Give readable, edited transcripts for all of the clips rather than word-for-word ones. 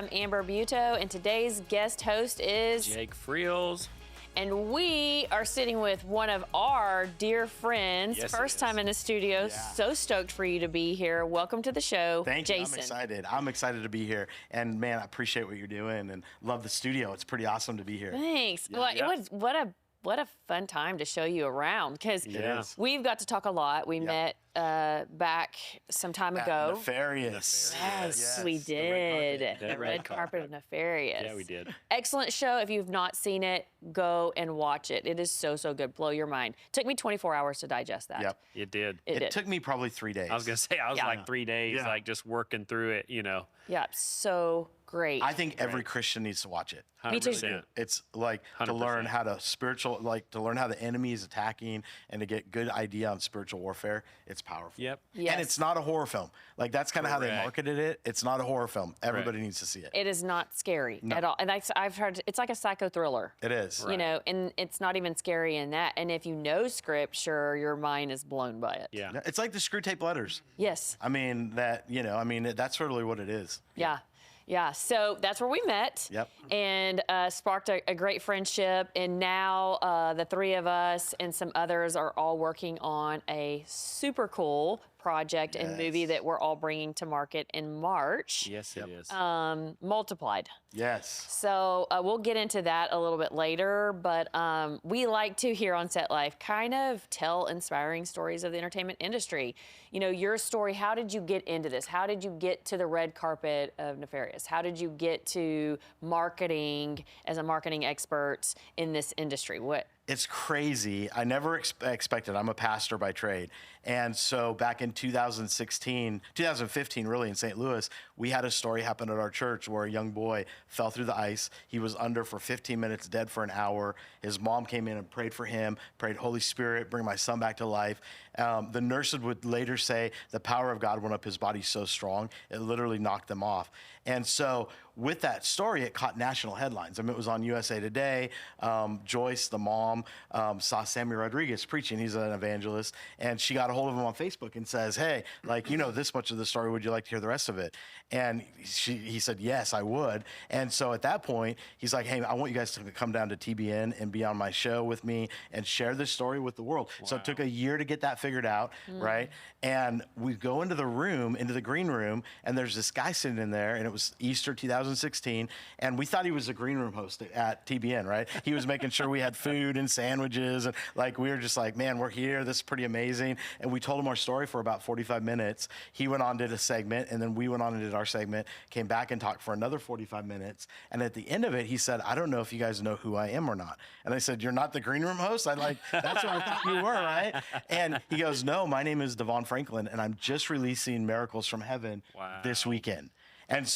I'm Amber Buto, and today's guest host is Jake Friels. And we are sitting with one of our dear friends. Yes, First time in the studio. Yeah. So stoked for you to be here. Welcome to the show, Thank Jason. you. I'm excited. I'm excited to be here. And man, I appreciate what you're doing and love the studio. It's pretty awesome to be here. Thanks. Yeah. Well, Yeah. it was what a fun time to show you around because Yeah. we've got to talk a lot. We met back some time ago. Nefarious. Yes, we the red did. carpet. The red carpet of Nefarious. Yeah, we did. Excellent show. If you've not seen it, go and watch it. It is so, so good. Blow your mind. Took me 24 hours to digest that. Yep. It did. It did. It took me probably 3 days. I was going to say, I was Yeah. like 3 days, Yeah. like just working through it, you know. Yeah, so great. I think every Christian needs to watch it. Me too. 100%. It's like to 100%. learn how to to learn how the enemy is attacking and to get good idea on spiritual warfare. It's powerful. Yep. Yes. And it's not a horror film. Like that's kind of how they Correct. marketed it. It's not a horror film. Everybody needs to see it. It is not scary at all. And I've heard it's like a psycho thriller. It is. You know, and it's not even scary in that. And if you know scripture, your mind is blown by it. Yeah. It's like the Screw Tape Letters. Yes. I mean, that's really what it is. Yeah. Yeah. So that's where we met. Yep. And sparked a great friendship. And now the three of us and some others are all working on a super cool project and movie Yes. that we're all bringing to market in March. Yes, it is. Multiplied. Yes. So we'll get into that a little bit later, but we like to here on Set Life kind of tell inspiring stories of the entertainment industry. You know, your story, how did you get into this? How did you get to the red carpet of Nefarious? How did you get to marketing as a marketing expert in this industry? It's crazy. I never expected. I'm a pastor by trade. And so back in 2015, really, in St. Louis, we had a story happen at our church where a young boy fell through the ice. He was under for 15 minutes, dead for an hour. His mom came in and prayed for him, prayed, Holy Spirit, bring my son back to life. The nurses would later say the power of God went up his body so strong, it literally knocked them off. And so with that story, it caught national headlines. I mean, it was on USA Today. Joyce, the mom, saw Sammy Rodriguez preaching. He's an evangelist. And she got a hold of him on Facebook and says, hey, like, you know this much of the story. Would you like to hear the rest of it? And he said, yes, I would. And so at that point, he's like, hey, I want you guys to come down to TBN and be on my show with me and share this story with the world. Wow. So it took a year to get that figured out, right? And we go into the room, into the green room, and there's this guy sitting in there, and it was Easter 2016, and we thought he was a green room host at TBN, right? He was making sure we had food and sandwiches, and like we were just like, man, we're here. This is pretty amazing. And we told him our story for about 45 minutes. He went on, did a segment, and then we went on and did our segment, came back and talked for another 45 minutes. And at the end of it, he said, I don't know if you guys know who I am or not. And I said, you're not the green room host? That's what I thought you were, right? And he goes, no, my name is Devon Franklin, and I'm just releasing Miracles from Heaven this weekend. And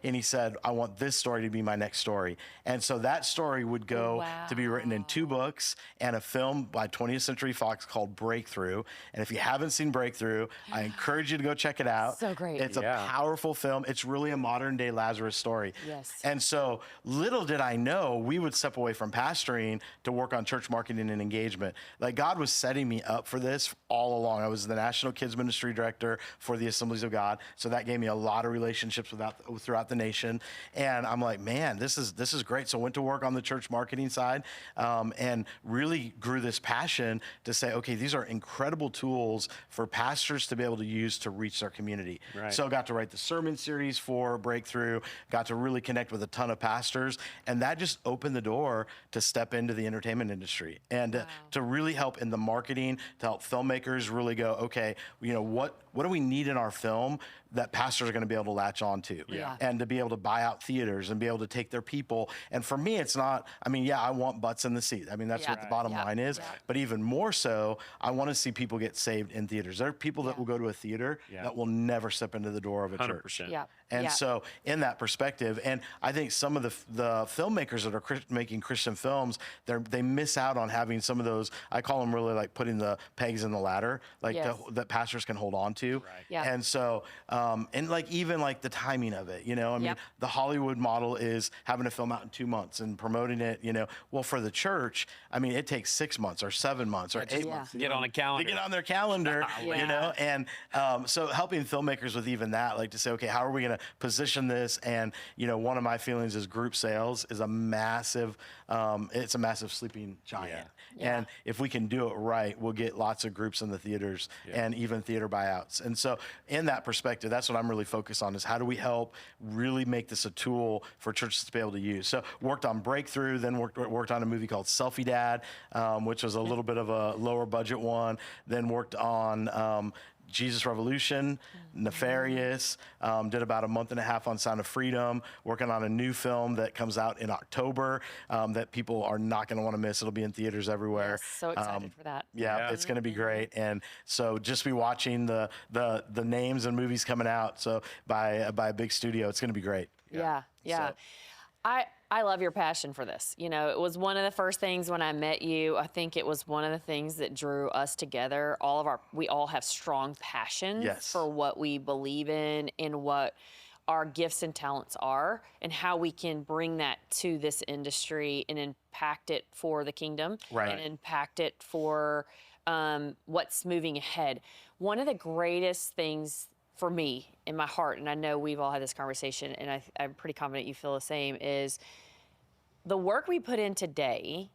he said, I want this story to be my next story. And so that story would go to be written in 2 books and a film by 20th Century Fox called Breakthrough. And if you haven't seen Breakthrough, I encourage you to go check it out. So great. It's a powerful film. It's really a modern day Lazarus story. Yes. And so little did I know we would step away from pastoring to work on church marketing and engagement. Like God was setting me up for this all along. I was the National Kids Ministry Director for the Assemblies of God. So that gave me a lot of relationships throughout the nation. And I'm like, man, this is great. So I went to work on the church marketing side and really grew this passion to say, okay, these are incredible tools for pastors to be able to use to reach their community. Right. So I got to write the sermon series for Breakthrough, got to really connect with a ton of pastors. And that just opened the door to step into the entertainment industry and to really help in the marketing, to help filmmakers really go, okay, you know, what do we need in our film that pastors are going to be able to latch on to and to be able to buy out theaters and be able to take their people. And for me, it's not, I mean, I want butts in the seat. I mean, that's what the bottom line is. But even more so, I want to see people get saved in theaters. There are people that will go to a theater that will never step into the door of a 100%. church. Yeah. And so in that perspective, and I think some of the filmmakers that are making Christian films, they miss out on having some of those, I call them really like putting the pegs in the ladder, like that pastors can hold on to. Right. Yeah. And so, and like even like the timing of it, you know, I mean, the Hollywood model is having a film out in 2 months and promoting it, you know. Well, for the church, I mean, it takes 6 months or 7 months or 8 months. Get on a calendar. To get on their calendar, you know. And so helping filmmakers with even that, like to say, okay, how are we going to position this. And, one of my feelings is group sales is a massive, it's a massive sleeping giant. Yeah. And if we can do it right, we'll get lots of groups in the theaters and even theater buyouts. And so in that perspective, that's what I'm really focused on, is how do we help really make this a tool for churches to be able to use. So worked on Breakthrough, then worked on a movie called Selfie Dad, which was a little bit of a lower budget one. Then worked on Jesus Revolution, Nefarious, did about a month and a half on Sound of Freedom, working on a new film that comes out in October that people are not going to want to miss. It'll be in theaters everywhere. Yes, so excited for that. Yeah, it's going to be great. And so just be watching the names and movies coming out. So by a big studio, it's going to be great. Yeah. So- I love your passion for this. It was one of the first things when I met you. I think it was one of the things that drew us together. We all have strong passions for what we believe in and what our gifts and talents are, and how we can bring that to this industry and impact it for the kingdom and impact it for what's moving ahead. One of the greatest things for me in my heart, and I know we've all had this conversation, and I'm pretty confident you feel the same, is the work we put in today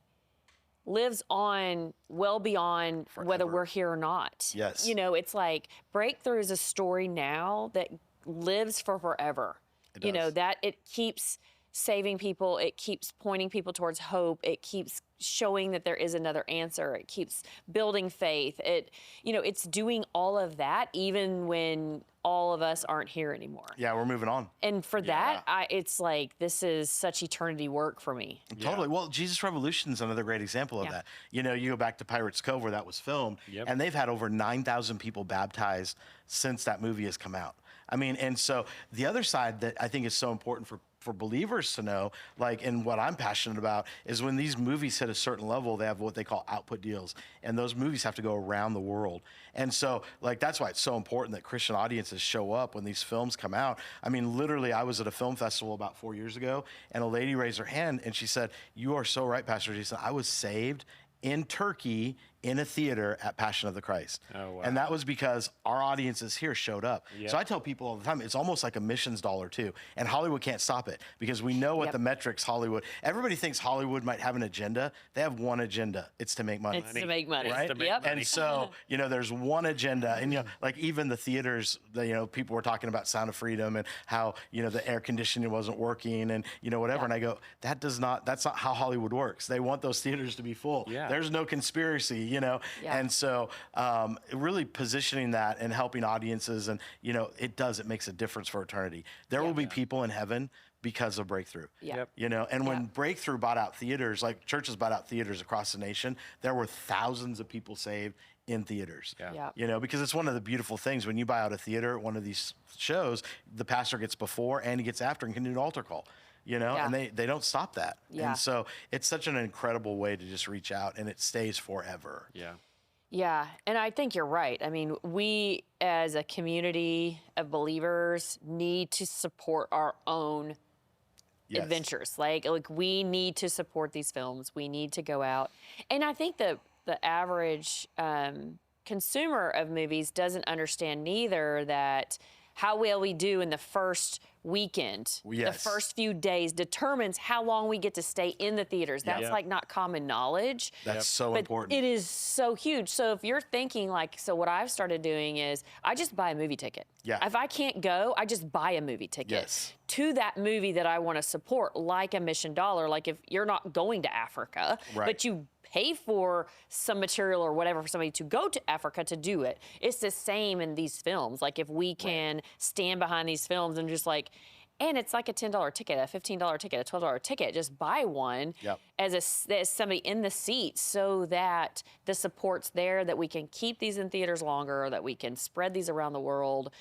lives on well beyond whether we're here or not. Yes. It's like Breakthrough is a story now that lives for forever. It does. That it keeps saving people, it keeps pointing people towards hope, it keeps showing that there is another answer, it keeps building faith. It's doing all of that even when all of us aren't here anymore. Yeah, we're moving on. And for that, it's like, this is such eternity work for me. Totally. Well, Jesus Revolution is another great example of that. You go back to Pirates Cove where that was filmed, and they've had over 9,000 people baptized since that movie has come out. And so the other side that I think is so important for believers to know, and what I'm passionate about, is when these movies hit a certain level, they have what they call output deals, and those movies have to go around the world. And so that's why it's so important that Christian audiences show up when these films come out. Literally, I was at a film festival about 4 years ago, and a lady raised her hand and she said, "You are so right, Pastor Jason. I was saved in Turkey in a theater at Passion of the Christ." Oh, wow. And that was because our audiences here showed up. So I tell people all the time, it's almost like a missions dollar too. And Hollywood can't stop it, because we know what the metrics everybody thinks Hollywood might have an agenda. They have one agenda. It's to make money. It's to make money. Right? Yep. And so, there's one agenda. And, even the theaters, people were talking about Sound of Freedom and how, the air conditioning wasn't working and, whatever. And I go, that's not how Hollywood works. They want those theaters to be full. Yeah. There's no conspiracy, And so really positioning that and helping audiences, and, it makes a difference for eternity. There will be people in heaven because of Breakthrough. And when Breakthrough bought out theaters, like churches bought out theaters across the nation, there were thousands of people saved in theaters. Because it's one of the beautiful things when you buy out a theater, one of these shows, the pastor gets before and he gets after and can do an altar call. And they don't stop that. And so it's such an incredible way to just reach out, and it stays forever. Yeah, and I think you're right. We as a community of believers need to support our own adventures. Like we need to support these films. We need to go out. And I think the average consumer of movies doesn't understand neither that how well we do in the first weekend, the first few days determines how long we get to stay in the theaters. That's not common knowledge. That's so but important. It is so huge. So if you're thinking so what I've started doing is I just buy a movie ticket. If I can't go, I just buy a movie ticket to that movie that I want to support, like a mission dollar. Like if you're not going to Africa, but you pay for some material or whatever for somebody to go to Africa to do it. It's the same in these films. Like if we can stand behind these films and just and it's like a $10 ticket, a $15 ticket, a $12 ticket. Just buy one as somebody in the seat, so that the support's there, that we can keep these in theaters longer, that we can spread these around the world.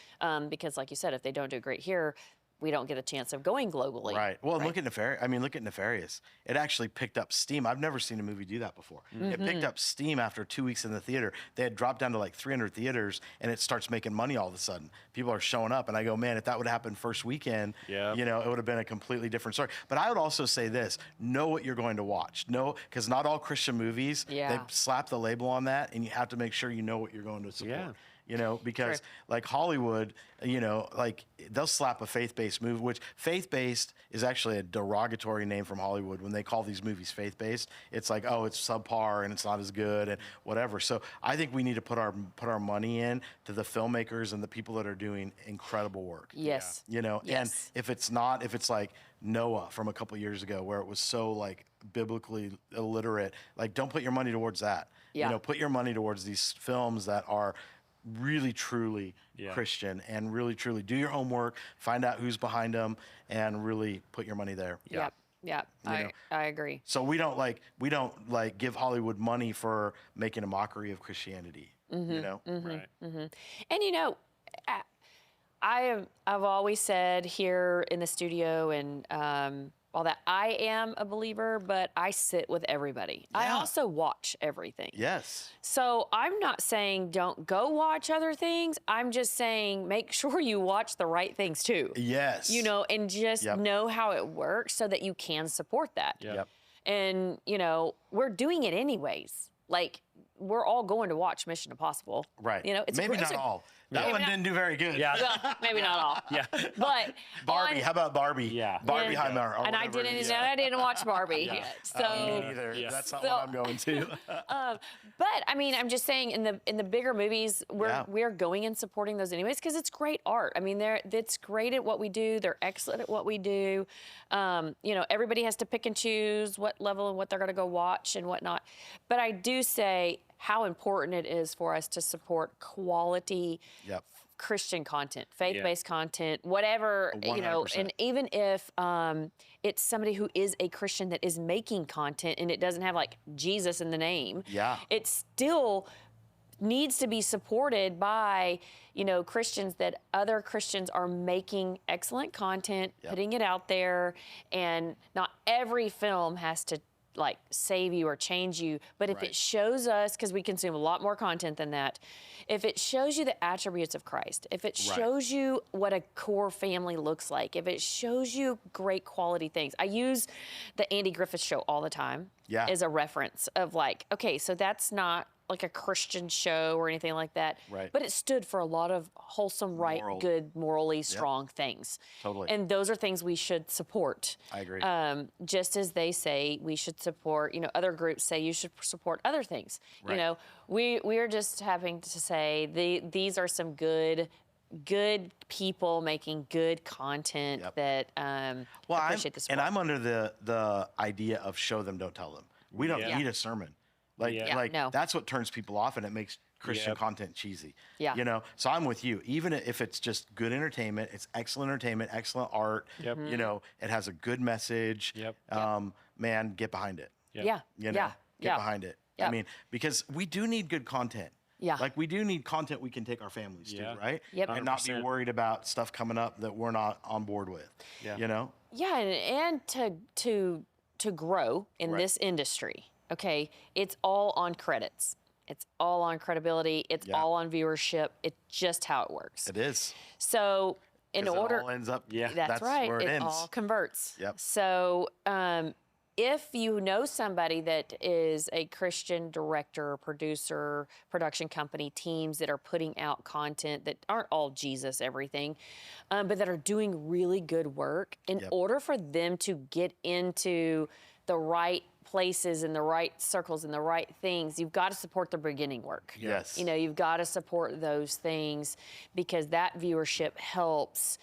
Because like you said, if they don't do great here, we don't get a chance of going globally. Right. Well, look at Nefarious. It actually picked up steam. I've never seen a movie do that before. It picked up steam after 2 weeks in the theater. They had dropped down to like 300 theaters, and it starts making money all of a sudden. People are showing up, and I go, man, if that would happen first weekend, it would have been a completely different story. But I would also say this: know what you're going to watch. Because not all Christian movies, they slap the label on that, and you have to make sure you know what you're going to support. you know, because True. like Hollywood, you know, like they'll slap a faith-based movie, which faith-based is actually a derogatory name from Hollywood. When they call these movies faith-based, it's like, oh, it's subpar and it's not as good and whatever. So I think we need to put our money in to the filmmakers and the people that are doing incredible work. Yes. You know, and Yes. if it's like Noah from a couple years ago, where it was so like biblically illiterate, like don't put your money towards that. Yeah. You know, put your money towards these films that are really truly Yeah. Christian and really truly do your homework, find out who's behind them, and really put your money there. Yep. Yep. know. I agree. So we don't like give Hollywood money for making a mockery of Christianity. You know, Right. And you know, I've always said here in the studio and all that I am a believer, but I sit with everybody. I Yeah. also watch everything. yes, So I'm not saying don't go watch other things. I'm just saying make sure you watch the right things too. yes, You know, and just Yep. know how it works so that you can support that. Yep. And, you know, we're doing it anyways. Like, we're all going to watch Mission Impossible. right. You know, it's maybe it's not a- all. That Maybe one not- didn't do very good. Yeah. Well, maybe not all. Yeah. But Barbie. on- How about Barbie? Yeah. Barbie Yeah. Heimer. and I didn't watch Barbie. Yeah. So Me neither. Yeah. That's not So- what I'm going to. but I mean, I'm just saying in the bigger movies, Yeah. we're going and supporting those anyways because it's great art. I mean, it's great at what we do. They're excellent at what we do. You know, everybody has to pick and choose what level and what they're going to go watch and whatnot. But I do say how important it is for us to support quality Yep. Christian content, faith-based content, whatever, you know, 100%. and even if it's somebody who is a Christian that is making content and it doesn't have like Jesus in the name, Yeah. it still needs to be supported by, you know, Christians that other Christians are making excellent content, putting it out there, and not every film has to like save you or change you, but if Right. it shows us, because we consume a lot more content than that, if it shows you the attributes of Christ, if it Right. shows you what a core family looks like, if it shows you great quality things. I use the Andy Griffith Show all the time Yeah. as a reference of like, okay, so that's not like a Christian show or anything like that. Right. But it stood for a lot of wholesome, right, Moral. good, morally strong things. Totally. And those are things we should support. I agree. Just as they say we should support, you know, other groups say you should support other things. Right. You know, we're just having to say these are some good people making good content Yep. that Well, appreciate the support. I'm under the idea of show them, don't tell them. We don't Yeah. need a sermon. Like, Yeah. like no. that's what turns people off, and it makes Christian Yep. content cheesy. Yeah. You know, so I'm with you. Even if it's just good entertainment, it's excellent entertainment, excellent art. Yep. Mm-hmm. You know, it has a good message. Yep. Man, get behind it. Yep. Yeah. You know, Yeah. get Yeah. behind it. Yeah. I mean, because we do need good content. Yeah. Like we do need content we can take our families Yeah. to, right? Yep. And not be 100%. worried about stuff coming up that we're not on board with. Yeah. You know? Yeah, and to grow in Right. this industry, okay, it's all on credits. It's all on credibility. It's Yeah. all on viewership. It's just how it works. It is. So in 'Cause order, it all ends up. Yeah. that's right. Where it ends. all converts. Yep. So if you know somebody that is a Christian director, producer, production company, teams that are putting out content that aren't all Jesus everything, but that are doing really good work, in Yep. order for them to get into the right places and the right circles and the right things, you've got to support their beginning work. Yes. You know, you've got to support those things because that viewership helps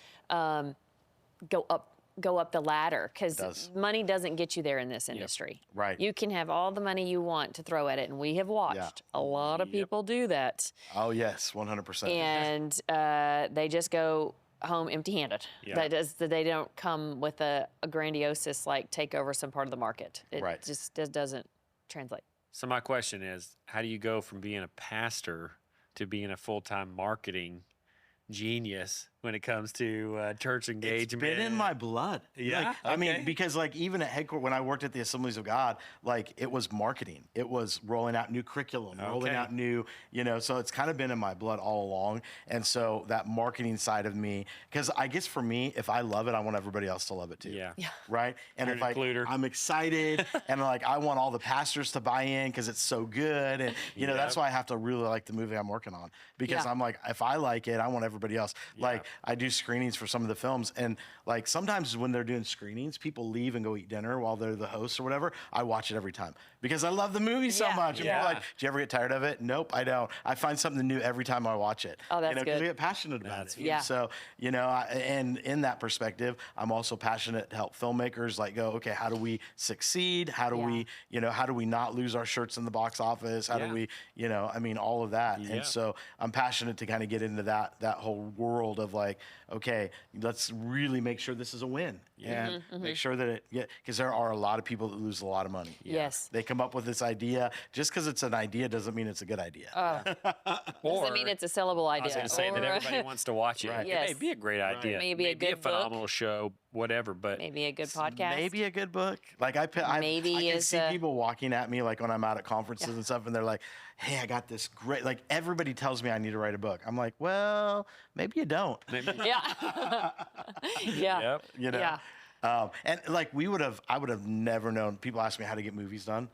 go up the ladder, because does. money doesn't get you there in this industry. Right. You can have all the money you want to throw at it, and we have watched a lot of people do that, Oh yes, 100%. and they just go home empty-handed. Yeah. They don't come with a grandiosis like take over some part of the market. It Right. just doesn't translate. So my question is, how do you go from being a pastor to being a full-time marketing genius when it comes to church engagement? It's been in my blood. Yeah? Like, I mean, Okay. because like even at headquarters, when I worked at the Assemblies of God, like it was marketing. It was rolling out new curriculum, rolling Okay. out new, so it's kind of been in my blood all along. And so that marketing side of me, because I guess for me, if I love it, I want everybody else to love it too. Yeah. Right. And You're if an includer. I'm excited and like I want all the pastors to buy in because it's so good. And, that's why I have to really like the movie I'm working on, because Yeah. I'm like, if I like it, I want everybody else. Like I do screenings for some of the films, and like sometimes when they're doing screenings, people leave and go eat dinner while they're the hosts or whatever. I watch it every time because I love the movie so Yeah. much. And Yeah. people are like, do you ever get tired of it? Nope, I don't. I find something new every time I watch it. Oh, that's 'cause good. I get passionate about That's it. Yeah. So, and in that perspective, I'm also passionate to help filmmakers like go, okay, how do we succeed? How do we, how do we not lose our shirts in the box office? How do Yeah. we, all of that. Yeah. And so I'm passionate to kind of get into that whole world of like, okay, let's really make sure this is a win, and make sure that because there are a lot of people that lose a lot of money. Yes. They come up with this idea. Just because it's an idea doesn't mean it's a good idea. Doesn't mean it's a sellable idea. I was going to say that Or- everybody wants to watch it. Right. It may Yes. be a great idea. Maybe a good a book. phenomenal show, whatever. But Maybe a good podcast. Maybe a good book. Like I Maybe can is see a- people walking at me like when I'm out at conferences and stuff, and they're like, "Hey, I got this great." Like everybody tells me I need to write a book. I'm like, well, maybe you don't. maybe, Yeah. Yeah. Yep. Yeah. And like I would have never known. People ask me how to get movies done.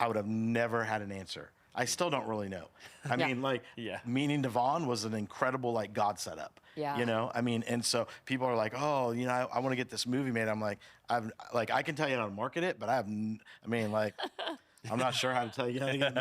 I would have never had an answer. I still don't really know. I Yeah. mean, like, Yeah. meeting Devon was an incredible like God setup. Yeah. I mean, and so people are like, oh, I want to get this movie made. I'm like, I can tell you how to market it, but I'm not sure how to tell you how to get it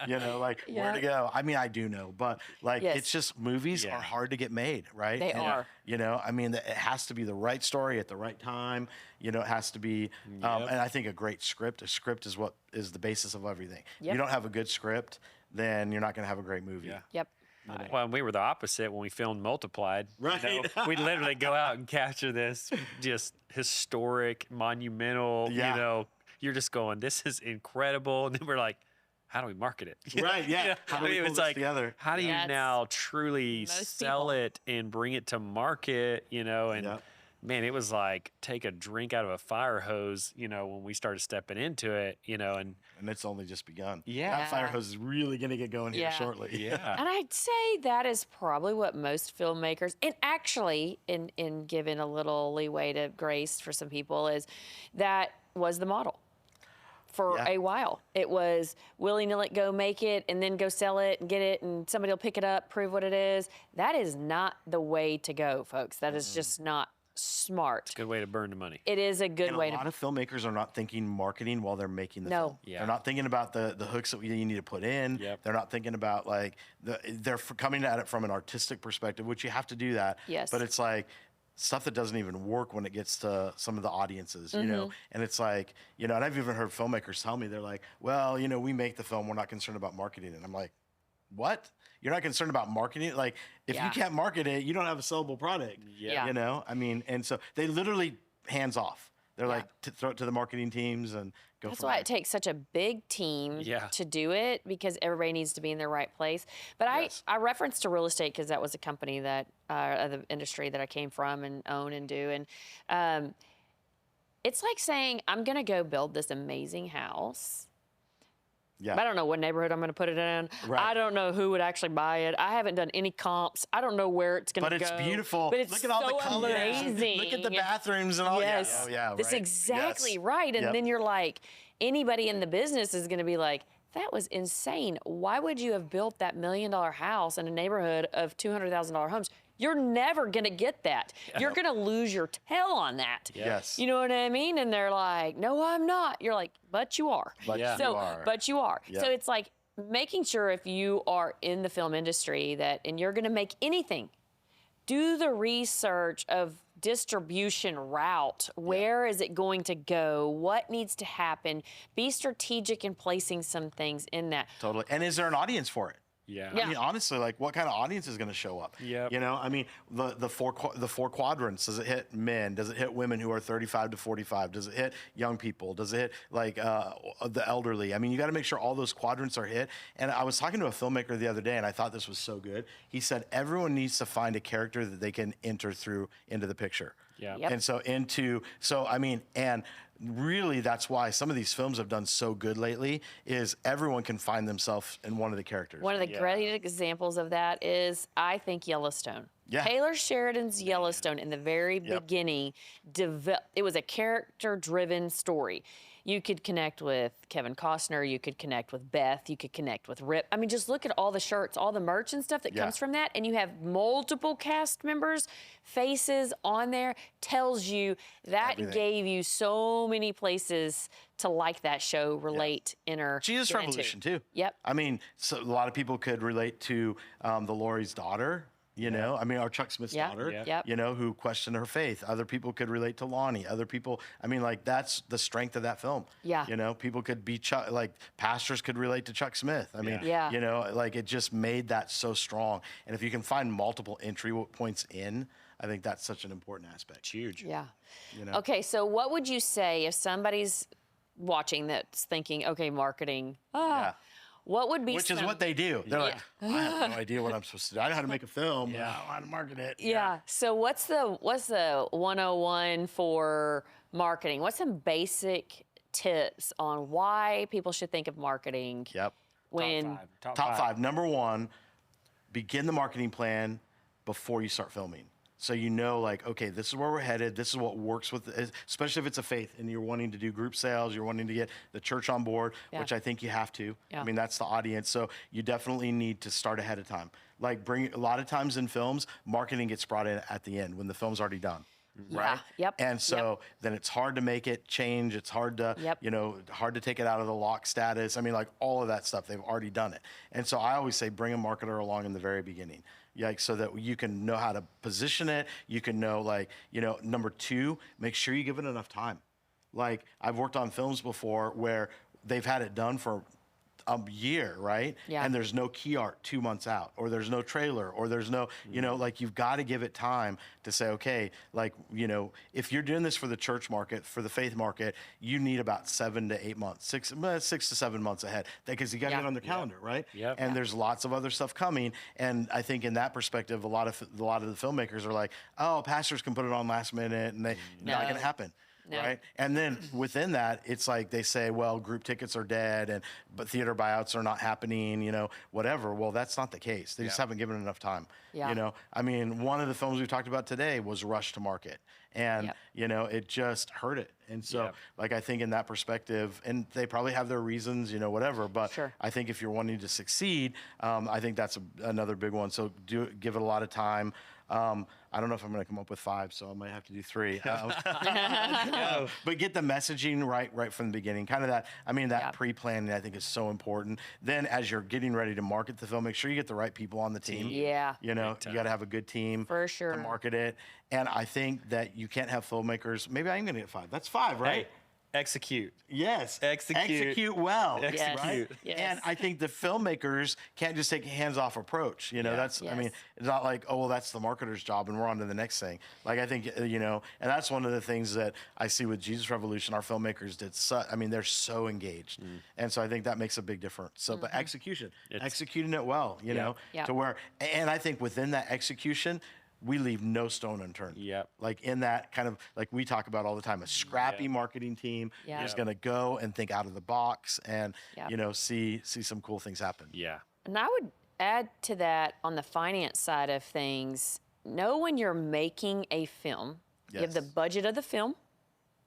made. Like where to go. I mean, I do know, but like Yes. it's just movies Yeah. are hard to get made, right? They are. I mean, it has to be the right story at the right time. It has to be, and I think a script is what is the basis of everything. Yep. You don't have a good script, then you're not going to have a great movie. Yeah. Yep. Well, we were the opposite when we filmed Multiplied. Right. We'd literally go out and capture this just historic, monumental, Yeah. you're just going, this is incredible. And then we're like, how do we market it? Right, yeah. How do we pull it's this like, together? how do you That's now truly most sell people. it and bring it to market, and Yep. man, it was like take a drink out of a fire hose, when we started stepping into it, and And it's only just begun. Yeah. That fire hose is really going to get going here Yeah. shortly. yeah. And I'd say that is probably what most filmmakers, and actually, in giving a little leeway to grace for some people, is that was the model for Yeah. a while. It was willy-nilly go make it and then go sell it and get it, and somebody will pick it up, prove what it is. That is not the way to go, folks. That is just not smart. Good way to burn the money. It is a good And way a lot to. of filmmakers are not thinking marketing while they're making the No. film. Yeah. They're not thinking about the hooks that you need to put in. Yep. They're not thinking about like they're coming at it from an artistic perspective, which you have to do that. Yes. But it's like stuff that doesn't even work when it gets to some of the audiences, Mm-hmm. And it's like, and I've even heard filmmakers tell me, they're like, well, we make the film, we're not concerned about marketing it. I'm like, what? You're not concerned about marketing it? Like, if Yeah. you can't market it, you don't have a sellable product. Yeah. I mean, and so they literally hands off. They're Yeah. like, to throw it to the marketing teams and go That's from why there. it takes such a big team Yeah. to do it, because everybody needs to be in their right place. But Yes. I referenced to real estate because that was a company that, the industry that I came from and own and do. And it's like saying, I'm going to go build this amazing house. Yeah. I don't know what neighborhood I'm going to put it in. Right. I don't know who would actually buy it. I haven't done any comps. I don't know where it's going to But go. it's beautiful. But it's Look at all so the colors. amazing. Look at the bathrooms and all. Yes. Yeah. Oh, yeah. That's right. exactly Yes. right. And Yep. then you're like, anybody in the business is going to be like, that was insane. Why would you have built that $1 million house in a neighborhood of $200,000 homes? You're never going to get that. You're going to lose your tail on that. Yes. You know what I mean? And they're like, no, I'm not. You're like, but you are. But Yeah. you So, are. but you are. Yep. So it's like making sure if you are in the film industry and you're going to make anything, do the research of distribution route. Where is it going to go? What needs to happen? Be strategic in placing some things in that. Totally. And is there an audience for it? Yeah. Yeah. I mean, honestly, like what kind of audience is going to show up? Yep. You know, I mean, the four quadrants. Does it hit men? Does it hit women who are 35 to 45? Does it hit young people? Does it hit like the elderly? I mean, you got to make sure all those quadrants are hit. And I was talking to a filmmaker the other day, and I thought this was so good. He said everyone needs to find a character that they can enter through into the picture. Yeah. Yep. And so I mean, and really that's why some of these films have done so good lately is everyone can find themselves in one of the characters. One of the Yeah. great examples of that is, I think, Yellowstone. Yeah. Taylor Sheridan's Yellowstone in the very beginning, it was a character-driven story. You could connect with Kevin Costner, you could connect with Beth, you could connect with Rip. I mean, just look at all the shirts, all the merch and stuff that Yeah. comes from that, and you have multiple cast members, faces on there, tells you that Everything. gave you so many places to like that show, relate, enter. Jesus get into. Revolution too. Yep. I mean, so a lot of people could relate to the Laurie's daughter. You know, I mean, or Chuck Smith's Yeah. daughter. Yeah. Yep. You know, who questioned her faith. Other people could relate to Lonnie. Other people, I mean, like that's the strength of that film. Yeah. You know, people could be Chuck, like pastors could relate to Chuck Smith. I mean, Yeah. you know, like it just made that so strong. And if you can find multiple entry points in, I think that's such an important aspect. It's huge. Yeah. You know? Okay, so what would you say if somebody's watching that's thinking, okay, marketing, Yeah. what would be Which is some- what they do. They're like, I have no idea what I'm supposed to do. I know how to make a film. Yeah. I don't know how to market it. Yeah. So what's the 101 for marketing? What's some basic tips on why people should think of marketing Yep. when Top five. Number one, begin the marketing plan before you start filming. So you know, like, okay, this is where we're headed. This is what works with, especially if it's a faith and you're wanting to do group sales, you're wanting to get the church on board, Yeah. which I think you have to. Yeah. I mean, that's the audience. So you definitely need to start ahead of time. Like a lot of times in films, marketing gets brought in at the end when the film's already done. Yeah. Right. Yep. And so then it's hard to make it change. It's hard to, Yep. you know, hard to take it out of the lock status. I mean, like all of that stuff, they've already done it. And so I always say, bring a marketer along in the very beginning. Like, so that you can know how to position it. You can know, like, you know, number two, make sure you give it enough time. Like I've worked on films before where they've had it done for a year, right? Yeah. And there's no key art 2 months out, or there's no trailer, or there's no, you know, like you've got to give it time to say, okay, like, you know, if you're doing this for the church market, for the faith market, you need about 7 to 8 months, 6 to 7 months ahead, because you got to Yeah. get on their calendar, right? Yep. And there's lots of other stuff coming. And I think in that perspective, a lot of the filmmakers are like, oh, pastors can put it on last minute, and not going to happen. No. Right. And then within that, it's like they say, well, group tickets are dead, but theater buyouts are not happening, you know, whatever. Well, that's not the case. They just haven't given it enough time. Yeah. You know, I mean, one of the films we talked about today was rushed to market. And, Yep. you know, it just hurt it. And so, Yep. like, I think in that perspective, and they probably have their reasons, you know, whatever. But Sure. I think if you're wanting to succeed, I think that's another big one. So give it a lot of time. I don't know if I'm going to come up with 5, so I might have to do 3. But get the messaging right from the beginning. Kind of that, I mean, that Yeah. pre-planning I think is so important. Then as you're getting ready to market the film, make sure you get the right people on the team. Yeah. You know, Big time. you got to have a good team For sure. to market it. And I think that you can't have filmmakers. Maybe I'm going to get 5. That's 5, right? Hey, execute. Yes. Execute. Execute well. Yes. Right? Yes. And I think the filmmakers can't just take a hands-off approach. You know, Yeah. that's, I mean, Yes. it's not like, oh, well, that's the marketer's job and we're on to the next thing. Like, I think, you know, and that's one of the things that I see with Jesus Revolution, our filmmakers did. I mean, they're so engaged. And so I think that makes a big difference. So, but execution, executing it well, you know, Yeah. to where, and I think within that execution, we leave no stone unturned. Yep. Like in that kind of, like we talk about all the time, a scrappy marketing team Yeah. is going to go and think out of the box and, Yep. you know, see some cool things happen. Yeah. And I would add to that on the finance side of things, know when you're making a film, you have the Yes. budget of the film,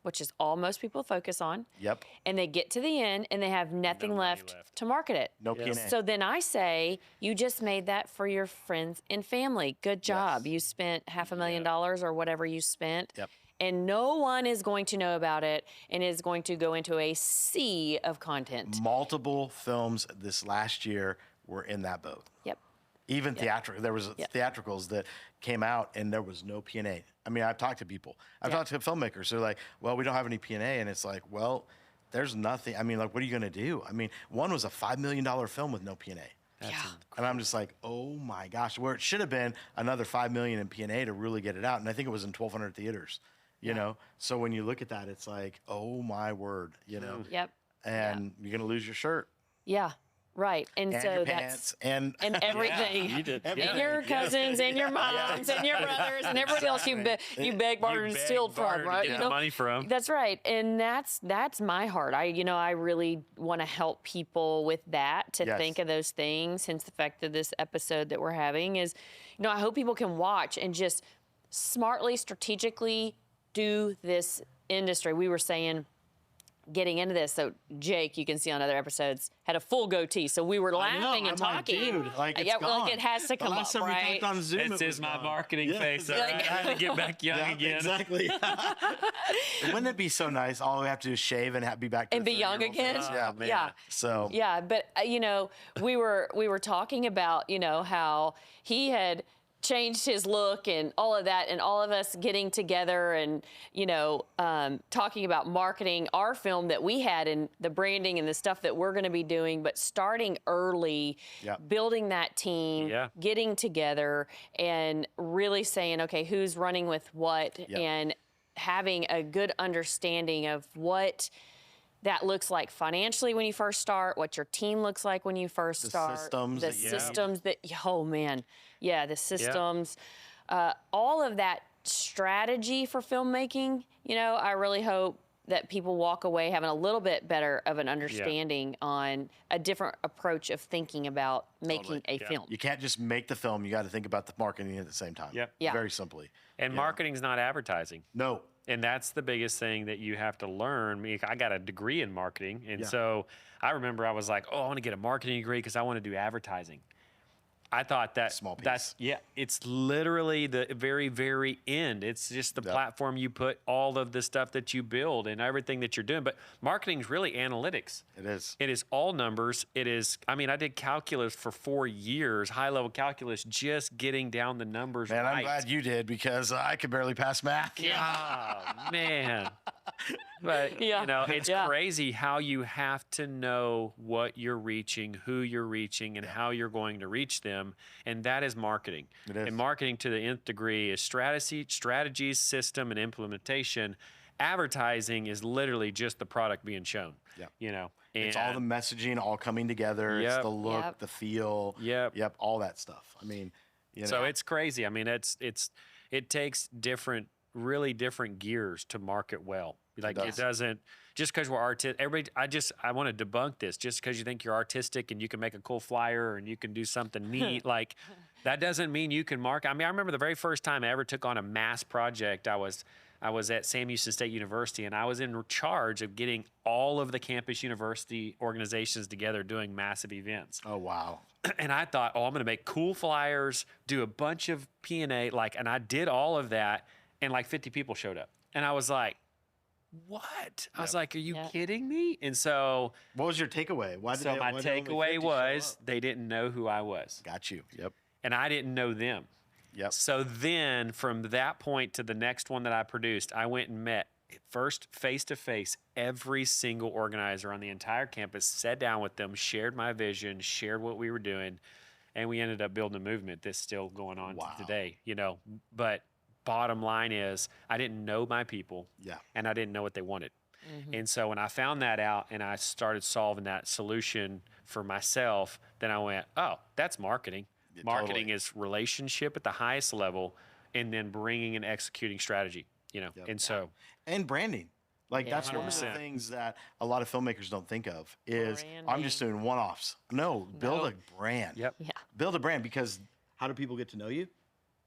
which is all most people focus on. Yep. And they get to the end and they have nothing money left left. to market it. No Yes. P&A. So then I say, you just made that for your friends and family. Good job. Yes. You spent $500,000 or whatever you spent. Yep. And no one is going to know about it and is going to go into a sea of content. Multiple films this last year were in that boat. Yep. Even theatrical, there was Yeah. theatricals that came out and there was no P&A. I mean, I've talked to people. I've Yeah. talked to filmmakers. They're like, well, we don't have any P&A. And it's like, well, there's nothing. I mean, like, what are you going to do? I mean, one was a $5 million film with no P&A. That's And I'm just like, oh my gosh, where it should have been another 5 million in P&A to really get it out. And I think it was in 1,200 theaters, you know? So when you look at that, it's like, oh my word, you know? Yep. And you're going to lose your shirt Yeah. Right. And and so your that's pants and everything. you did. And Everything. your cousins and your moms and your brothers and everybody else you beg, bartered, and stealed from, right? Get the money from. That's right. And that's my heart. I really want to help people with that, to Yes. think of those things. Hence the fact that this episode that we're having is, I hope people can watch and just smartly, strategically do this industry. We were saying, getting into this, so Jake, you can see on other episodes, had a full goatee, so we were laughing and I'm like, talking. dude, like, it's yeah, gone. like it has to come the up, last time we right? talked on Zoom, This it is was my gone. marketing Yeah, face. All right, I had to get back young Yeah, again. exactly. Wouldn't it be so nice? All we have to do is shave and be back to And the be young 30-year-old again? face? Yeah, man. Yeah. So Yeah, but we were talking about how he had changed his look and all of that, and all of us getting together and talking about marketing our film that we had and the branding and the stuff that we're going to be doing, but starting early, Yep. building that team, Yeah. getting together, and really saying, okay, who's running with what, Yep. and having a good understanding of what that looks like financially when you first start, what your team looks like when you first start, systems the that you need. systems that, oh man, yeah, the systems, all of that strategy for filmmaking. I really hope that people walk away having a little bit better of an understanding on a different approach of thinking about making a film. you can't just make the film. You got to think about the marketing at the same time. Yep. Yeah. Very simply. And marketing's not advertising. No. And that's the biggest thing that you have to learn. I got a degree in marketing. And Yeah. so I remember I was like, I want to get a marketing degree because I want to do advertising. I thought that Small piece. it's literally the very, very end. It's just the platform you put all of the stuff that you build and everything that you're doing. But marketing is really analytics. It is. It is all numbers. It is, I did calculus for 4 years, high level calculus, just getting down the numbers Man, right. I'm glad you did because I could barely pass math. Oh, man. But, it's crazy how you have to know what you're reaching, who you're reaching, and how you're going to reach them. And that is marketing. It is. And marketing to the nth degree is strategies, system, and implementation. Advertising is literally just the product being shown. Yeah. And It's all the messaging all coming together. It's Yep. the look, Yep. the feel. Yep. All that stuff. So it's crazy. It takes really different gears to market well. Like it doesn't just because we're artistic. I want to debunk this. Just because you think you're artistic and you can make a cool flyer and you can do something neat, like that doesn't mean you can market. I remember the very first time I ever took on a mass project. I was at Sam Houston State University, and I was in charge of getting all of the campus university organizations together doing massive events. Oh, wow. And I thought, I'm going to make cool flyers, do a bunch of P&A, and I did all of that, and 50 people showed up. And I was like, what? I was like, are you kidding me? And so, What was your takeaway? my takeaway was they didn't know who I was. Got you. Yep. And I didn't know them. Yep. So then from that point to the next one that I produced, I went and met first face to face every single organizer on the entire campus, sat down with them, shared my vision, shared what we were doing, and we ended up building a movement that's still going on today, But bottom line is I didn't know my people and I didn't know what they wanted. And so when I found that out and I started solving that solution for myself, then I went, that's marketing. Marketing is relationship at the highest level and then bringing and executing strategy, And so. And branding. That's one of the 100%. things that a lot of filmmakers don't think of is I'm just doing one-offs. No, build a brand. Yep. Yeah. Build a brand because how do people get to know you?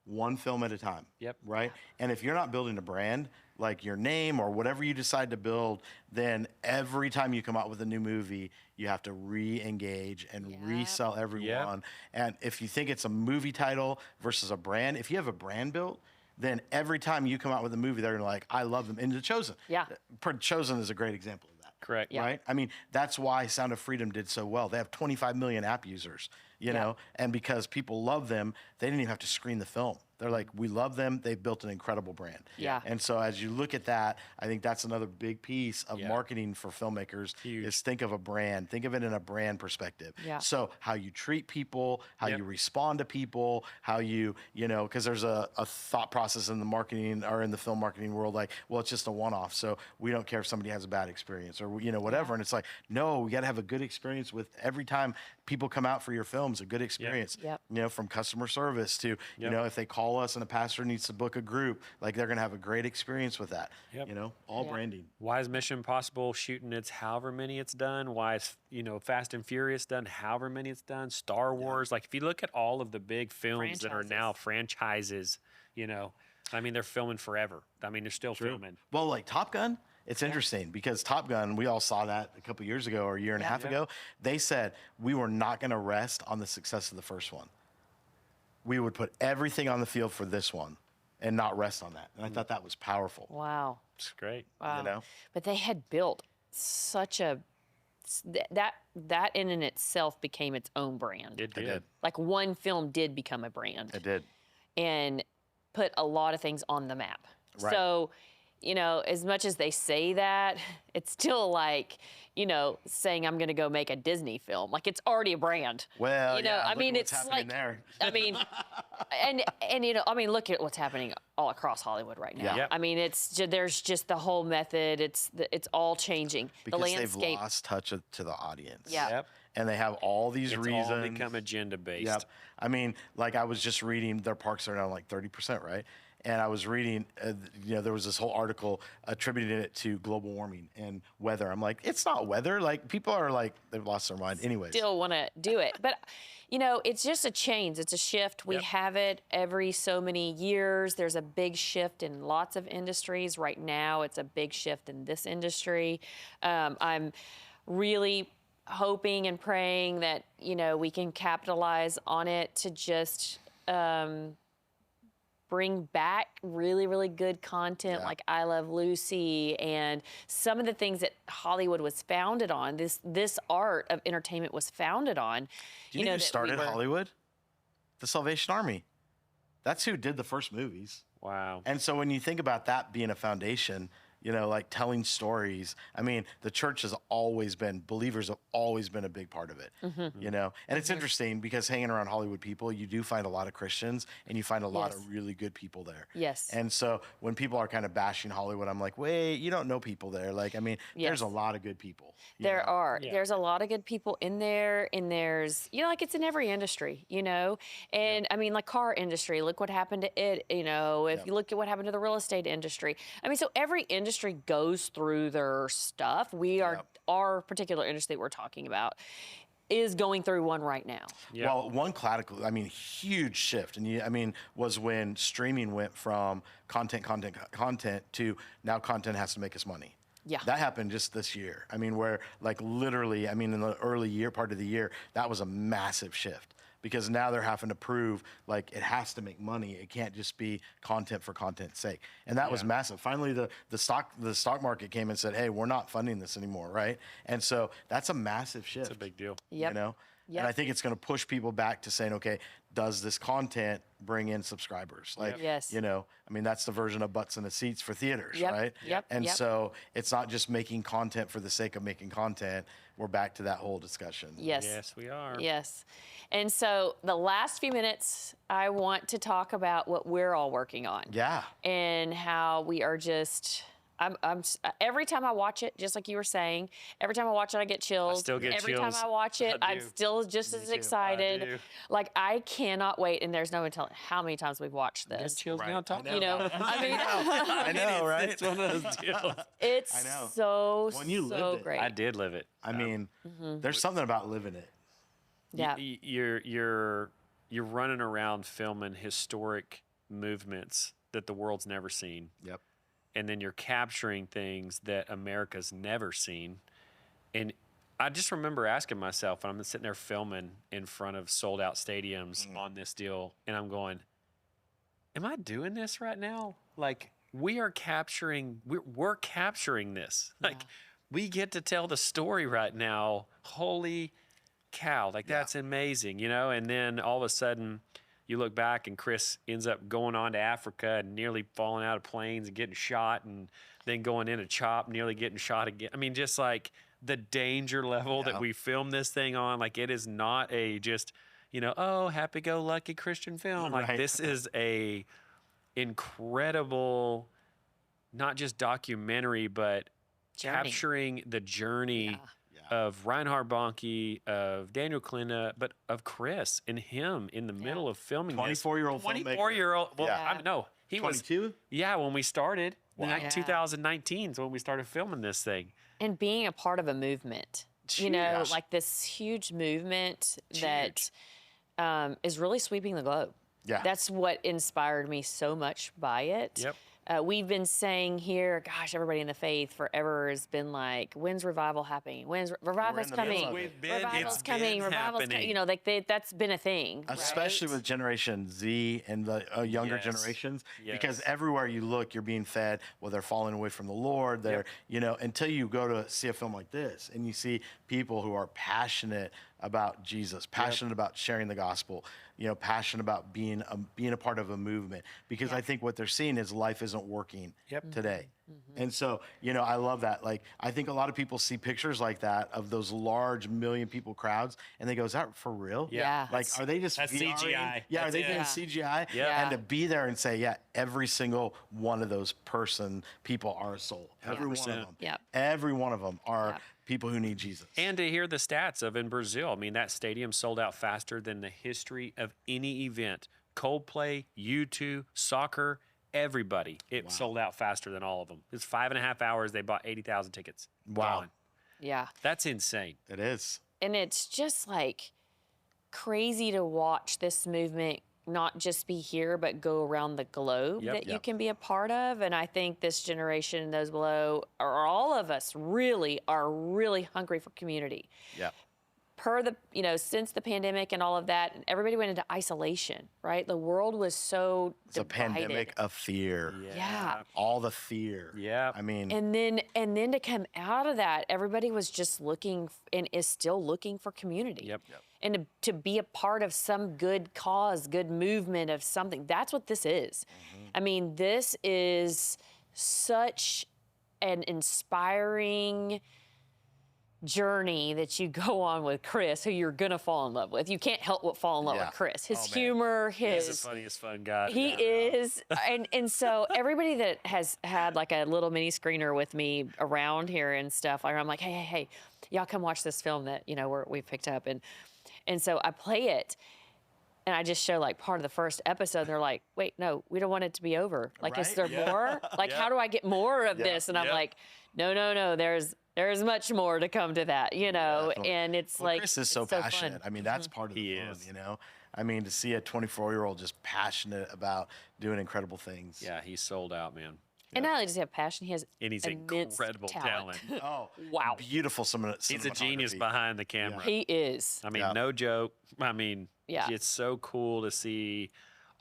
One film at a time. Yep. Right? And if you're not building a brand, like your name or whatever you decide to build, then every time you come out with a new movie, you have to re-engage and resell everyone. And if you think it's a movie title versus a brand, if you have a brand built, then every time you come out with a movie, they're like, I love them. And The Chosen. Yeah. Chosen is a great example of that. Correct. Right? That's why Sound of Freedom did so well. They have 25 million app users. you know, and because people love them, they didn't even have to screen the film. They're like, we love them. They've built an incredible brand. Yeah. And so as you look at that, I think that's another big piece of Yeah. marketing for filmmakers Huge. is think of a brand. Think of it in a brand perspective. Yeah. So how you treat people, how Yep. you respond to people, how you know, because there's a thought process in the marketing or in the film marketing world, like, well, it's just a one-off. So we don't care if somebody has a bad experience or, you know, whatever. And it's like, no, we got to have a good experience with every time people come out for your films, a good experience, Yep. you know, from customer service to, you Yep. know, if they call us and a pastor needs to book a group, like they're going to have a great experience with that, Yep. you know, all Yeah. branding. Why is Mission Impossible shooting its however many it's done? Why is, you know, Fast and Furious done however many it's done? Star Wars, like if you look at all of the big films that are now franchises, you know, I mean, they're filming forever. I mean, they're still filming. Well, like Top Gun, it's interesting because Top Gun, we all saw that a couple years ago or a year and a half ago. They said we were not going to rest on the success of the first one. We would put everything on the field for this one and not rest on that. And I thought that was powerful. Wow. It's great. Wow. You know? But they had built such a that in and itself became its own brand. It I did. did. Like one film did become a brand It did. and put a lot of things on the map. Right. So, you know, as much as they say that, it's still like, you know, saying I'm going to go make a Disney film. Like it's already a brand. Well, you know, yeah, I look mean, at what's it's happening like, there. I mean, and you know, I mean, look at what's happening all across Hollywood right now. Yeah. Yep. I mean, there's just the whole method. It's all changing. Because the landscape. they've lost touch to the audience. Yeah. Yep. And they have all these It's reasons. all become agenda based. Yep. I mean, like I was just reading, their parks are down like 30%, right? And I was reading, you know, there was this whole article attributing it to global warming and weather. I'm like, it's not weather. Like people are like, they've lost their mind. Anyways. Still want to do it. But, you know, it's just a change. It's a shift. We Yep. have it every so many years. There's a big shift in lots of industries. Right now, it's a big shift in this industry. I'm really hoping and praying that, you know, we can capitalize on it to just bring back really, really good content like I Love Lucy and some of the things that Hollywood was founded on. This art of entertainment was founded on. Do you know who that we started were- Hollywood? The Salvation Army. That's who did the first movies. Wow. And so when you think about that being a foundation, you know, like telling stories, I mean, the church has always been, believers have always been a big part of it, you know? And it's interesting because hanging around Hollywood people, you do find a lot of Christians and you find a lot of really good people there. Yes. And so when people are kind of bashing Hollywood, I'm like, wait, you don't know people there. Like, I mean, there's a lot of good people. you There know? are. Yeah. There's a lot of good people in there, and there's, you know, like it's in every industry, you know? And I mean, like car industry, look what happened to it, you know, if you look at what happened to the real estate industry. I mean, so every industry goes through their stuff. Our particular industry that we're talking about is going through one right now. Yep. Well, one classical, I mean, huge shift, and was when streaming went from content to now content has to make us money. Yeah. That happened just this year. I mean, where like literally, I mean, in the early part of the year, that was a massive shift because now they're having to prove like it has to make money. It can't just be content for content's sake. And that was massive. Finally, the stock market came and said, hey, we're not funding this anymore, right? And so that's a massive shift. It's a big deal. Yep. You know? Yep. And I think it's going to push people back to saying, okay, does this content bring in subscribers? Like, Yes. you know, I mean, that's the version of butts in the seats for theaters, Yep. right? Yep. And Yep. so it's not just making content for the sake of making content. We're back to that whole discussion. Yes. Yes, we are. Yes. And so the last few minutes, I want to talk about what we're all working on. Yeah. And how we are just. Every time I watch it, just like you were saying, every time I watch it, I get chills. still get every chills. time I watch it, I I'm do. still just as excited. do. Like I cannot wait, and there's no one telling how many times we've watched this. Chills Right. now talking. You know, I mean, I know, right? It's one of those deals. it's I know. so When you so lived it. great. I did live it. I mean, there's something about living it. Yeah. You're running around filming historic movements that the world's never seen. Yep. And then you're capturing things that America's never seen. And I just remember asking myself, when I'm sitting there filming in front of sold out stadiums on this deal, and I'm going, am I doing this right now? Like we're capturing this. Like we get to tell the story right now. Holy cow, like that's amazing, you know? And then all of a sudden you look back and Chris ends up going on to Africa and nearly falling out of planes and getting shot, and then going in a chop, nearly getting shot again. I mean, just like the danger level that we filmed this thing on, like it is not a just, you know, oh, happy-go-lucky Christian film. Like this is a incredible, not just documentary, but capturing the journey of Reinhard Bonnke, of Daniel Klina, but of Chris and him in the middle of filming 24-year-old filmmaker. 24-year-old. Well, no, he 22? was. Yeah, when we started. Like 2019 is when we started filming this thing. And being a part of a movement, you know, like this huge movement that is really sweeping the globe. Yeah. That's what inspired me so much by it. Yep. We've been saying here, gosh, everybody in the faith forever has been like, when's revival happening? When's revival's coming? Revival's coming. Revival's coming. You know, like that's been a thing. Especially with Generation Z and the younger generations, because everywhere you look, you're being fed, well, they're falling away from the Lord. They're, you know, until you go to see a film like this and you see people who are passionate about Jesus, passionate about sharing the gospel, you know, passionate about being a part of a movement, because I think what they're seeing is life isn't working today. And so, you know, I love that. Like, I think a lot of people see pictures like that of those large million people crowds and they go, is that for real? Yeah. Like, are they just That's VRing? CGI. Yeah, are they doing CGI? Yeah. And to be there and say, yeah, every single one of those people are a soul. Every one of them. Yep. Every one of them are people who need Jesus. And to hear the stats of in Brazil, I mean, that stadium sold out faster than the history of any event. Coldplay, U2, soccer, everybody. It sold out faster than all of them. It's 5.5 hours. They bought 80,000 tickets. Wow. Gone. Yeah. That's insane. It is. And it's just like crazy to watch this movement not just be here, but go around the globe that you can be a part of. And I think this generation and those below, or all of us, are really hungry for community. Yeah. Since the pandemic and all of that, and everybody went into isolation, right? The world was so It's a pandemic of fear. Yeah. All the fear. Yeah. I mean, And then to come out of that, everybody was just looking and is still looking for community. Yep. And to be a part of some good cause, good movement of something. That's what this is. I mean, this is such an inspiring journey that you go on with Chris, who you're gonna fall in love with. You can't help but fall in love with Chris. His humor, He's the funniest fun guy. He is. And so everybody that has had like a little mini screener with me around here and stuff, I'm like, hey, y'all come watch this film that, you know, we've picked up. And so I play it and I just show like part of the first episode. And they're like, wait, no, we don't want it to be over. Like, is there more? Like, how do I get more of this? And I'm like, no, there's much more to come to that, you know? And it's like, Chris is so passionate. fun. I mean, that's part of the fun, you know? I mean, to see a 24-year-old just passionate about doing incredible things. Yeah, he's sold out, man. And not only does he have passion, he has And he's immense incredible talent. Oh, wow. Beautiful He's a genius behind the camera. He is. I mean, no joke. I mean, it's so cool to see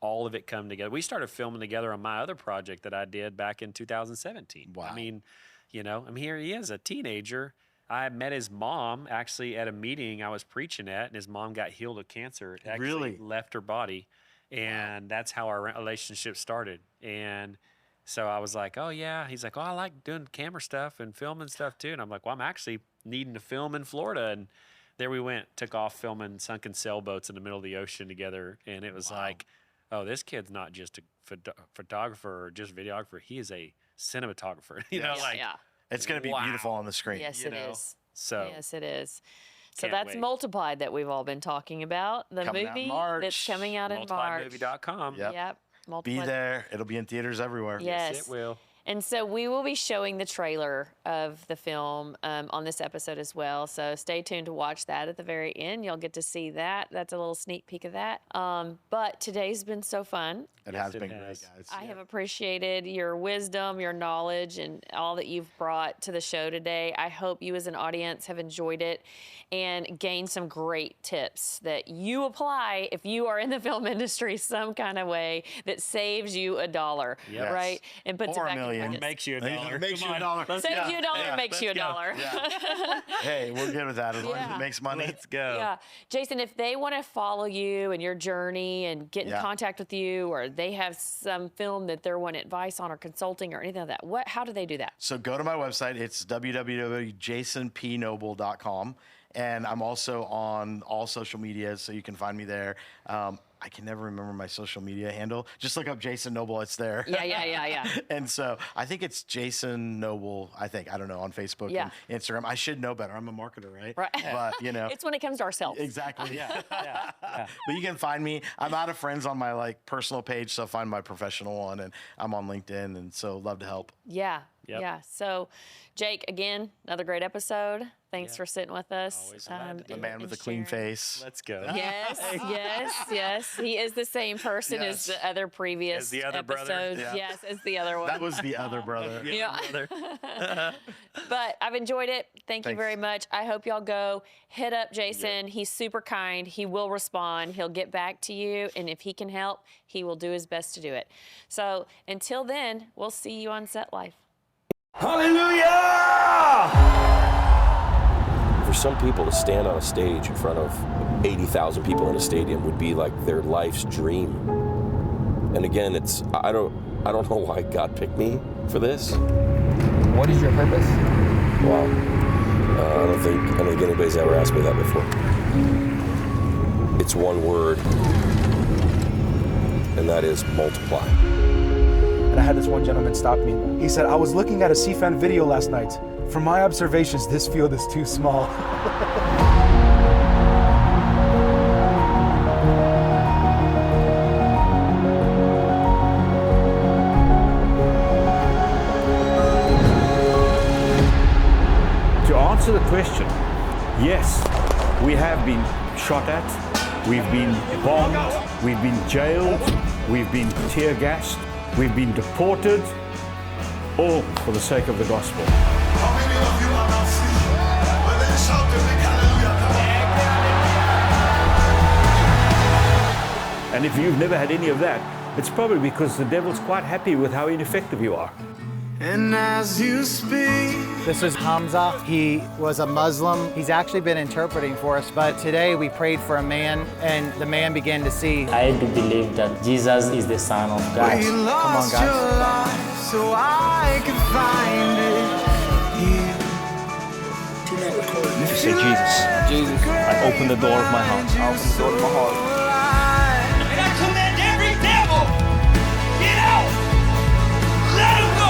all of it come together. We started filming together on my other project that I did back in 2017. Wow. I mean, you know, here he is, a teenager. I met his mom actually at a meeting I was preaching at, and his mom got healed of cancer. It actually left her body, and that's how our relationship started. And so I was like, oh, yeah. He's like, oh, I like doing camera stuff and filming stuff, too. And I'm like, well, I'm actually needing to film in Florida. And there we went, took off filming sunken sailboats in the middle of the ocean together. And it was like, oh, this kid's not just a photographer or just videographer. He is a cinematographer. You know, like, it's going to be beautiful on the screen. Yes, it is. So yes, it is. So Can't that's wait. Multiplied that we've all been talking about. The Coming out in movie March. that's coming out in March. multipliedmovie.com. Yep. Be Multiplied. there. It'll be in theaters everywhere. Yes. It will. And so we will be showing the trailer of the film on this episode as well. So stay tuned to watch that at the very end. You'll get to see that. That's a little sneak peek of that. But today's been so fun. It has been great, guys. I have appreciated your wisdom, your knowledge, and all that you've brought to the show today. I hope you as an audience have enjoyed it and gained some great tips that you apply if you are in the film industry some kind of way that saves you $1, Yes. right? And puts Or it back $1 million. Makes you a dollar. Makes Come you a on. dollar. Let's Saves go. you a dollar, Yeah, makes you a let's go. dollar. Hey, we're good with that as long as Yeah. it makes money. Let's go. Yeah. Jason, if they want to follow you and your journey and get in Yeah. contact with you, or they have some film that they're wanting advice on or consulting or anything like that, how do they do that? So go to my website. It's www.jasonpnoble.com. And I'm also on all social media, so you can find me there. I can never remember my social media handle. Just look up Jason Noble. It's there. Yeah. And so I think it's Jason Noble, I don't know, on Facebook Yeah. and Instagram. I should know better. I'm a marketer, right? Right. But, It's when it comes to ourselves. Exactly. Yeah. But you can find me. I'm out of friends on my personal page, so find my professional one, and I'm on LinkedIn, and so love to help. Yeah. Yep. Yeah. So, Jake, again, another great episode. Thanks for sitting with us. Always glad to be The man with the clean sharing. face. Let's go. Yes. He is the same person as Yes. the other previous As the other brother? episodes. Yeah. Yes, as the other one. That was the other brother. Yeah. Brother. But I've enjoyed it. Thank you Thanks. very much. I hope y'all go hit up Jason. He's super kind. He will respond. He'll get back to you. And if he can help, he will do his best to do it. So until then, we'll see you on Set Life. Hallelujah! For some people to stand on a stage in front of 80,000 people in a stadium would be like their life's dream. And again, I don't know why God picked me for this. What is your purpose? Wow. I don't think anybody's ever asked me that before. It's one word, and that is multiply. And I had this one gentleman stop me. He said, I was looking at a CFAN video last night. From my observations, this field is too small. To answer the question, yes, we have been shot at, we've been bombed, we've been jailed, we've been tear gassed, we've been deported, all for the sake of the gospel. How many of you are now free? Well, then shout the big hallelujah. Come on. And if you've never had any of that, it's probably because the devil's quite happy with how ineffective you are. And as you speak, This is Hamza. He was a Muslim. He's actually been interpreting for us, but today we prayed for a man and the man began to see. I do believe that Jesus is the Son of God. we lost guys. your life so I can find it here. You say Jesus. Jesus. I open the door of my heart. I open the door of my heart. And I command every devil, get out! Let him go!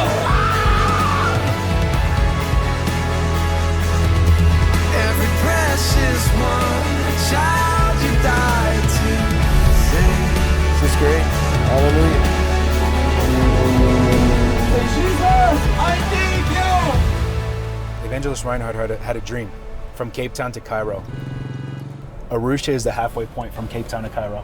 Every precious one, a child you died to save. This is great. Hallelujah. Jesus, I need you! Evangelist Reinhardt had a dream from Cape Town to Cairo. Arusha is the halfway point from Cape Town to Cairo.